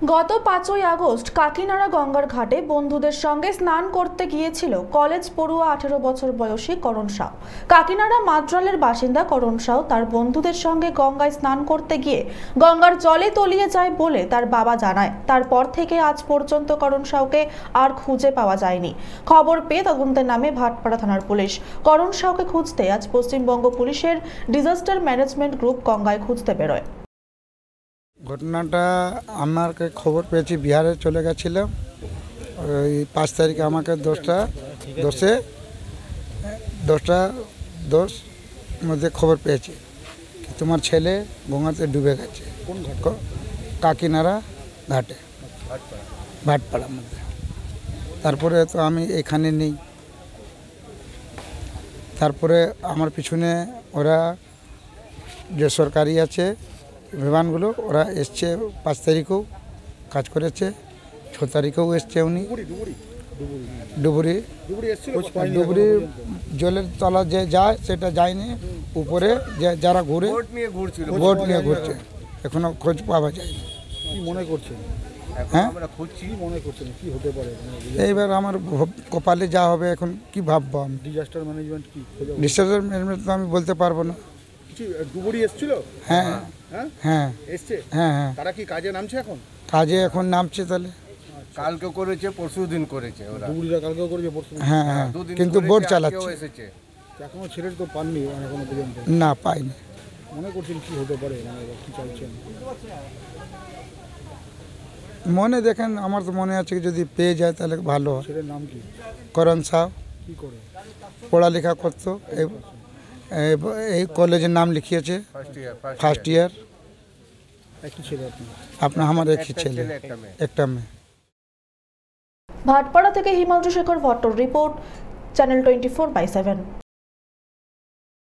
গত 5ই আগস্ট কাকিনাড়া গঙ্গার ঘাটে বন্ধুদের সঙ্গে স্নান করতে গিয়েছিল কলেজ পড়ুয়া 18 বছর বয়সী করণ সাউ। কাকিনাড়া মাদ্রালের বাসিন্দা করণ সাউ তার বন্ধুদের সঙ্গে গঙ্গায় স্নান করতে গিয়ে গঙ্গার জলে তলিয়ে যায় বলে তার বাবা জানায়। তারপর থেকে আজ পর্যন্ত করণ সাউকে আর খুঁজে পাওয়া যায়নি। খবর পেয়ে তদন্তে নামে ভাটপাড়া থানার পুলিশ। করণ সাউকে খুঁজতে আজ পশ্চিমবঙ্গ পুলিশের ডিজাস্টার ম্যানেজমেন্ট গ্রুপ গঙ্গায় খুঁজতে বেরোয়। ঘটনাটা আমাকে খবর পেয়েছি, বিহারে চলে গেছিলাম। ওই 5 তারিখে আমাকে 10:10 মধ্যে খবর পেয়েছি কি তোমার ছেলে গঙ্গাতে ডুবে গেছে। কোন ঘাট? কাকিনাড়া ঘাটে, ভাটপাড়ার মধ্যে। তারপরে তো আমি এখানে নেই। তারপরে আমার পিছনে ওরা যে সরকারি আছে বিমানগুলো, ওরা এসছে 5 তারিখেও কাজ করেছে, 6 তারিখেও এসছে। উনি ডুবুরি জলের তলা যে যায় সেটা যায়নি, উপরে যারা ঘুরে বোট নিয়ে ঘুরছে, এখনো খোঁজ পাওয়া যায়নি। কি মনে করছেন? হ্যাঁ, কি মনে করছেন কি হতে পারে? এইবার আমার কপালে যা হবে, এখন কি ভাববো আমি? ডিজাস্টার ম্যানেজমেন্ট কি ডিজাস্টার ম্যানেজমেন্ট তো আমি বলতে পারবো না। কিছু ডুবুরি এসেছিল? হ্যাঁ হ্যাঁ হ্যাঁ এসছে। হ্যাঁ হ্যাঁ, তারা কি কাজে নামছে এখন? কাজে এখন নামছে। তাহলে কালকে করেছে, পরশু দিন করেছে ওরা। ডুবুরিরা কালকেও করেছে, পরশু? হ্যাঁ হ্যাঁ, দুদিন কিন্তু করেছে, বোট আজকেও চালাচ্ছে এসেছে। এখনো ছেলে তো পাননি এখনো পর্যন্ত। না, পাইনি। মনে করছেন কি হতে পারে, কি চাইছেন? মনে দেখেন, আমার তো মনে আছে যদি পেয়ে যায় তাহলে ভালো হয়। ছেলের নাম কি? করণ সাউ। কি করে? পড়ালেখা করতো, এই কলেজের নাম লিখিয়েছে, ফার্স্ট ইয়ার। একটি ছেলে আপনার আমার একই ছেলে, একটা মেয়ে। ভাটপাড়া থেকে হিমাংশু শেখর ভট্টর রিপোর্ট, চ্যানেল 24/7।